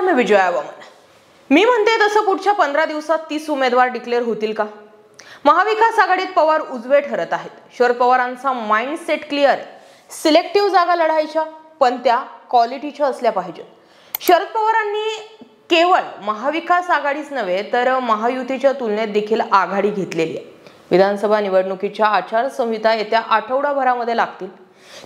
मी विजया वामन। मी म्हणते तसं पुढच्या 15 दिवसात 30 उमेदवार डिक्लेअर होतील का? महाविकास आघाडीत पवार उजवे ठरत आहेत। शरद पवारांचा माइंडसेट क्लिअर आहे। सिलेक्टिव्ह जागा लढायच्या, पण त्या क्वालिटीच्या असल्या पाहिजेत। शरद पवारांनी केवळ महाविकास आघाडीच नव्हे तर महायुतीच्या तुलनेत देखील आघाडी घेतलेली आहे। विधानसभा निवडणुकीच्या आचारसंहिता येत्या आठवडाभरामध्ये लागतील।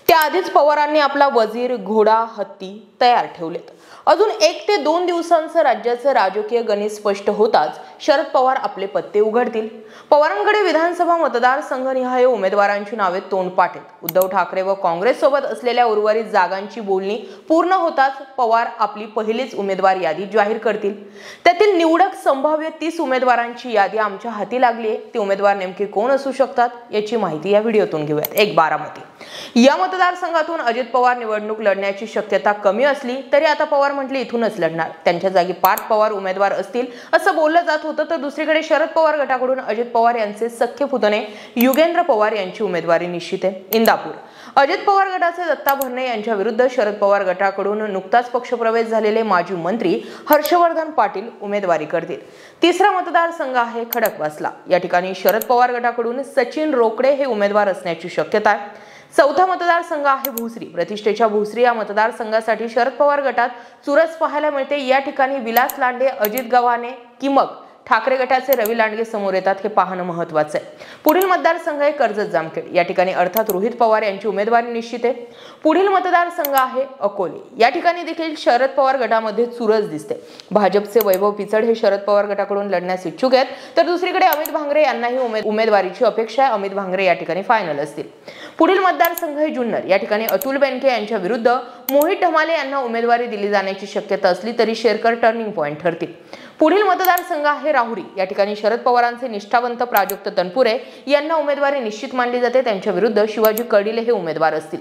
त्याआधीच पवारांनी आपला वजीर, घोडा, हत्ती तयार ठेवलेत। अजून 1 ते 2 दिवसांचं राज्याचं राजकीय गणित स्पष्ट होताच शरद पवार आपले पत्ते उघडतील। पवारांकडे विधानसभा मतदारसंघनिहाय उमेदवारांची नावे तोंडपाठ आहेत। उद्धव ठाकरे व काँग्रेस सोबत असलेल्या उर्वरित जागांची बोलणी पूर्ण होताच पवार आपली पहिलीच उमेदवार यादी जाहीर करतील। त्यातील निवडक संभाव्य 30 उमेदवारांची यादी आमच्या हाती लागली आहे। ते उमेदवार नेमके कोण असू शकतात याची माहिती या व्हिडिओतून घेऊयात। एक बारामती या मतदारसंघातून अजित पवार निवडणूक लढण्याची शक्यता कमी असली तरी आता पवार म्हटले इथूनच लढणार। त्यांच्या जागी पार्थ पवार उमेदवार असतील असं बोललं जात होतं। तर दुसरीकडे शरद पवार गटाकडून अजित पवार यांचे सख्खे पुतणे युगेंद्र पवार यांची उमेदवारी निश्चित आहे। इंदापूर अजित पवार गटाचे दत्ता भरणे यांच्या विरुद्ध शरद पवार गटाकडून नुकताच पक्षप्रवेश झालेले माजी मंत्री हर्षवर्धन पाटील उमेदवारी करतील। तिसरा मतदारसंघ आहे खडकवासला। या ठिकाणी शरद पवार गटाकडून सचिन रोकडे हे उमेदवार असण्याची शक्यता आहे। चौथा मतदारसंघ आहे भोसरी। प्रतिष्ठेच्या भोसरी या मतदारसंघासाठी शरद पवार गटात चुरस पाहायला मिळते। या ठिकाणी विलास लांडे, अजित गव्हाणे की मग ठाकरे गटाचे रवी लांडगे समोर येतात हे पाहणं महत्त्वाचं आहे। पुढील मतदारसंघ आहे कर्जत जामखेड। या ठिकाणी अर्थात रोहित पवार यांची उमेदवारी निश्चित आहे। पुढील मतदारसंघ आहे अकोले। या ठिकाणी देखील शरद पवार गटामध्ये चुरस दिसते। भाजपचे वैभव पिचड हे शरद पवार गटाकडून लढण्यास इच्छुक आहेत। तर दुसरीकडे अमित भांगरे यांनाही उमेदवारीची अपेक्षा आहे। अमित भांगरे या ठिकाणी फायनल असतील। पुढील मतदारसंघ आहे जुन्नर। या ठिकाणी अतुल बेनके यांच्या विरुद्ध मोहित ढमाले यांना उमेदवारी दिली जाण्याची शक्यता असली तरी शेरकर टर्निंग पॉइंट ठरतील। पुढील मतदारसंघ आहे राहुरी। या ठिकाणी शरद पवारांचे निष्ठावंत प्राजक्त तनपुरे यांना उमेदवारी निश्चित मानली जाते। त्यांच्या विरुद्ध शिवाजी कर्डिले हे उमेदवार असतील।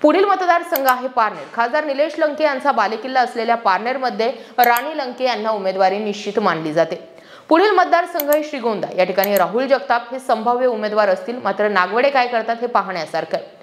पुढील मतदारसंघ आहे पारनेर। खासदार निलेश लंके यांचा बालेकिल्ला असलेल्या पारनेरमध्ये राणी लंके यांना उमेदवारी निश्चित मानली जाते। पुढील मतदारसंघ आहे श्रीगोंदा। या ठिकाणी राहुल जगताप हे संभाव्य उमेदवार असतील। मात्र नागवडे काय करतात हे पाहण्यासारखं आहे।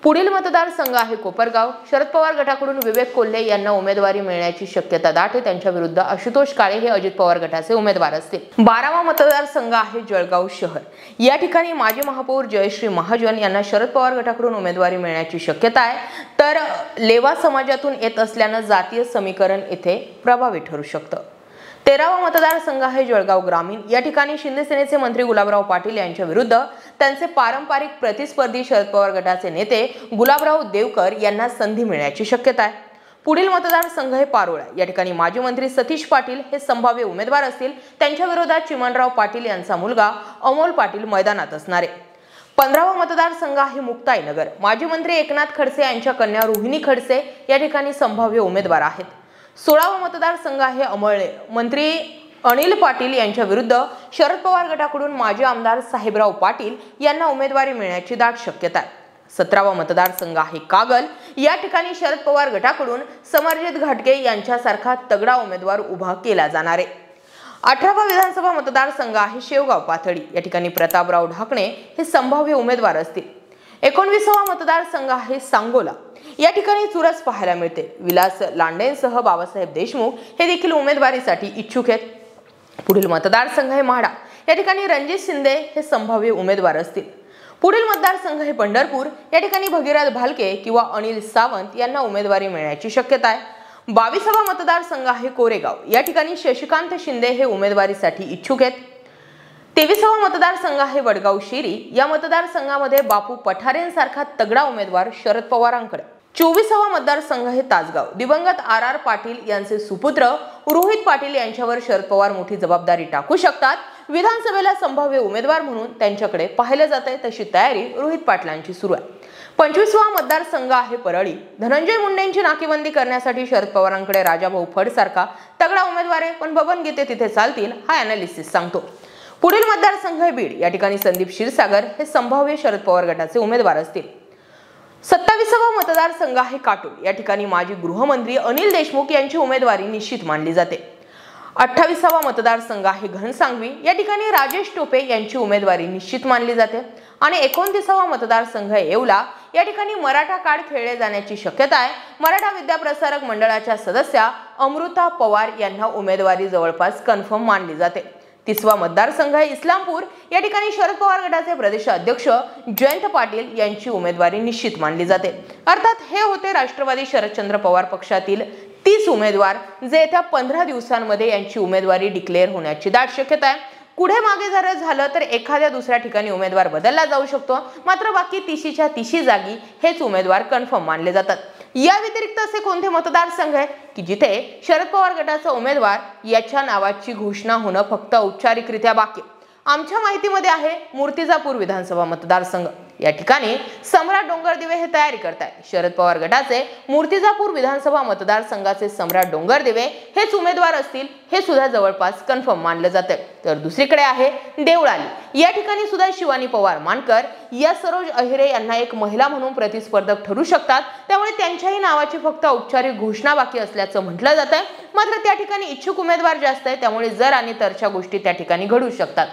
पुढील मतदारसंघ आहे कोपरगाव। शरद पवार गटाकडून विवेक कोल्हे यांना उमेदवारी मिळण्याची शक्यता दाट आहे। त्यांच्या विरुद्ध आशुतोष काळे हे अजित पवार गटाचे उमेदवार असतील। 12वा मतदारसंघ आहे जळगाव शहर। या ठिकाणी माजी महापौर जयश्री महाजन यांना शरद पवार गटाकडून उमेदवारी मिळण्याची शक्यता आहे। तर लेवा समाजातून येत असल्यानं जातीय समीकरण येथे प्रभावी ठरू शकतं। 13वा मतदारसंघ आहे जळगाव ग्रामीण। या ठिकाणी शिंदे सेनेचे मंत्री गुलाबराव पाटील यांच्या विरुद्ध त्यांचे पारंपरिक प्रतिस्पर्धी शरद पवार गटाचे नेते गुलाबराव देवकर यांना संधी मिळण्याची शक्यता आहे। पुढील मतदारसंघ आहे पारोळा। या ठिकाणी माजी मंत्री सतीश पाटील हे संभाव्य उमेदवार असतील। त्यांच्या विरोधात चिमणराव पाटील यांचा मुलगा अमोल पाटील मैदानात असणार आहे। 15वा मतदारसंघ आहे मुक्ताईनगर। माजी मंत्री एकनाथ खडसे यांच्या कन्या रोहिणी खडसे या ठिकाणी संभाव्य उमेदवार आहेत। 16वा मतदारसंघ आहे अमळनेर। मंत्री अनिल पाटील यांच्या विरुद्ध शरद पवार गटाकडून माजी आमदार साहेबराव पाटील यांना उमेदवारी मिळण्याची दाट शक्यता आहे। 17वा मतदारसंघ आहे कागल। या ठिकाणी शरद पवार गटाकडून समरजित घाटगे यांच्यासारखा तगडा उमेदवार उभा केला जाणार आहे। 18वा विधानसभा मतदारसंघ आहे शेवगाव पाथडी। या ठिकाणी प्रतापराव ढाकणे हे संभाव्य उमेदवार असतील। 19वा मतदारसंघ आहे सांगोला। या ठिकाणी चुरस पाहायला मिळते। विलास लांडेंसह बाबासाहेब देशमुख हे देखील उमेदवारीसाठी इच्छुक आहेत। पुढील मतदारसंघ आहे माढा। या ठिकाणी रणजित शिंदे हे संभाव्य उमेदवार असतील। पुढील मतदारसंघ आहे पंढरपूर। या ठिकाणी भगीरथ भालके किंवा अनिल सावंत यांना उमेदवारी मिळण्याची शक्यता आहे। 22वा मतदारसंघ आहे कोरेगाव। या ठिकाणी शशिकांत शिंदे हे उमेदवारीसाठी इच्छुक आहेत। 23वा मतदारसंघ आहे वडगाव शेरी। या मतदारसंघामध्ये बापू पठारेंसारखा तगडा उमेदवार शरद पवारांकडे। 24वा मतदारसंघ आहे तासगाव। दिवंगत आर पाटील यांचे सुपुत्र रोहित पाटील यांच्यावर शरद पवार मोठी जबाबदारी टाकू शकतात। विधानसभेला संभाव्य उमेदवार म्हणून त्यांच्याकडे पाहिलं जातंय। तशी तयारी रोहित पाटलांची सुरू आहे। 25वा मतदारसंघ आहे परळी। धनंजय मुंडेंची नाकेबंदी करण्यासाठी शरद पवारांकडे राजाभाऊ फड सारखा तगडा उमेदवार आहे। पण बबन गीते तिथे चालतील हा अनालिसिस सांगतो। पुढील मतदारसंघ आहे बीड। या ठिकाणी संदीप क्षीरसागर हे संभाव्य शरद पवार गटाचे उमेदवार असतील। 27वा मतदारसंघ आहे काटोल। या ठिकाणी माजी गृहमंत्री अनिल देशमुख यांची उमेदवारी निश्चित मानली जाते। 28वा मतदारसंघ आहे घनसांगवी। या ठिकाणी राजेश टोपे यांची उमेदवारी निश्चित मानली जाते। आणि 29वा मतदारसंघ आहे येवला। या ठिकाणी मराठा कार्ड खेळले जाण्याची शक्यता आहे। मराठा विद्याप्रसारक मंडळाच्या सदस्या अमृता पवार यांना उमेदवारी जवळपास कन्फर्म मानली जाते। 30वा मतदारसंघ आहे इस्लामपूर। या ठिकाणी शरद पवार गटाचे प्रदेशाध्यक्ष जयंत पाटील यांची उमेदवारी निश्चित मानली जाते। अर्थात हे होते राष्ट्रवादी शरदचंद्र पवार पक्षातील 30 उमेदवार जे येत्या 15 दिवसांमध्ये यांची उमेदवारी डिक्लेअर होण्याची दाट शक्यता आहे। पुढे मागे जर झालं तर एखाद्या दुसऱ्या ठिकाणी उमेदवार बदलला जाऊ शकतो, मात्र बाकी 30च्या 30 जागी हेच उमेदवार कन्फर्म मानले जातात। या व्यतिरिक्त असे कोणते मतदारसंघ आहे की जिथे शरद पवार गटाचा उमेदवार याच्या नावाची घोषणा होणं फक्त औपचारिकरित्या बाकी? आमच्या माहितीमध्ये आहे मूर्तिजापूर विधानसभा मतदारसंघ। या ठिकाणी सम्राट डोंगरदेवे हे तयारी करताय। शरद पवार गटाचे मूर्तिजापूर विधानसभा मतदारसंघाचे सम्राट डोंगरदेवे हेच उमेदवार असतील, हे सुद्धा जवळपास कन्फर्म मानलं जाते। तर दुसरीकडे आहे देवळाली। या ठिकाणी सुद्धा शिवानी पवार मानकर या सरोज अहिरे यांना एक महिला म्हणून प्रतिस्पर्धक ठरू शकतात, त्यामुळे त्यांच्याही नावाची फक्त औपचारिक घोषणा बाकी असल्याचं म्हटलं जात आहे। मात्र त्या ठिकाणी इच्छुक उमेदवार जास्त आहे, त्यामुळे जर आणि तरच्या गोष्टी त्या ठिकाणी घडू शकतात।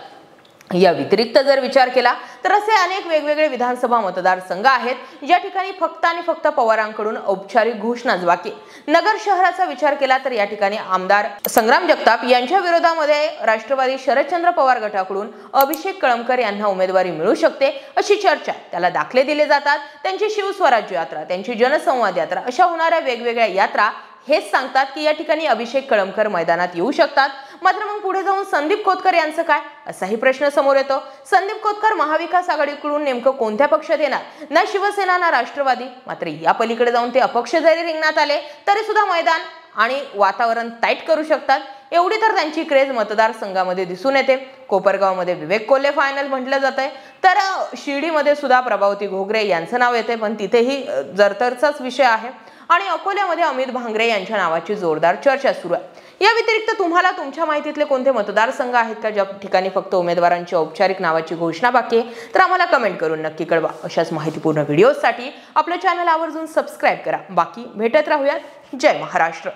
या व्यतिरिक्त जर विचार केला तर असे अनेक वेगवेगळे विधानसभा मतदारसंघ आहेत ज्या ठिकाणी फक्त आणि फक्त पवारांकडून औपचारिक घोषणाच बाकी। नगर शहराचा विचार केला तर या ठिकाणी आमदार संग्राम जगताप यांच्या विरोधामध्ये राष्ट्रवादी शरदचंद्र पवार गटाकडून अभिषेक कळमकर यांना उमेदवारी मिळू शकते अशी चर्चा, त्याला दाखले दिले जातात। त्यांची शिवस्वराज्य यात्रा, त्यांची जनसंवाद यात्रा अशा होणाऱ्या वेगवेगळ्या यात्रा हेच सांगतात की या ठिकाणी अभिषेक कळमकर मैदानात येऊ शकतात। मात्र मग पुढे जाऊन संदीप खोतकर यांचं काय, असाही प्रश्न समोर येतो। संदीप खोतकर महाविकास आघाडीकडून नेमकं कोणत्या पक्षात येणार? ना शिवसेना ना राष्ट्रवादी। मात्र या पलीकडे जाऊन ते अपक्ष जरी रिंगणात आले तरी सुद्धा मैदान आणि वातावरण टाईट करू शकतात, एवढी तर त्यांची क्रेज मतदारसंघामध्ये दिसून येते। कोपरगावमध्ये विवेक कोल्हे फायनल म्हटलं जातंय, तर शिर्डीमध्ये सुद्धा प्रभावती घोगरे यांचं नाव येते, पण तिथेही जरतरचाच विषय आहे। आणि अकोल्यामध्ये अमित भांगरे यांच्या नावाची जोरदार चर्चा सुरू आहे। या व्यतिरिक्त तुम्हाला तुमच्या माहितीतले कोणते मतदारसंघ आहेत का ज्या ठिकाणी फक्त उमेदवारांची औपचारिक नावाची घोषणा बाकी आहे? तर आम्हाला कमेंट करून नक्की कळवा। अशाच माहितीपूर्ण व्हिडिओसाठी आपल्या चॅनल आवर्जून सबस्क्राईब करा। बाकी भेटत राहूयात। जय महाराष्ट्र।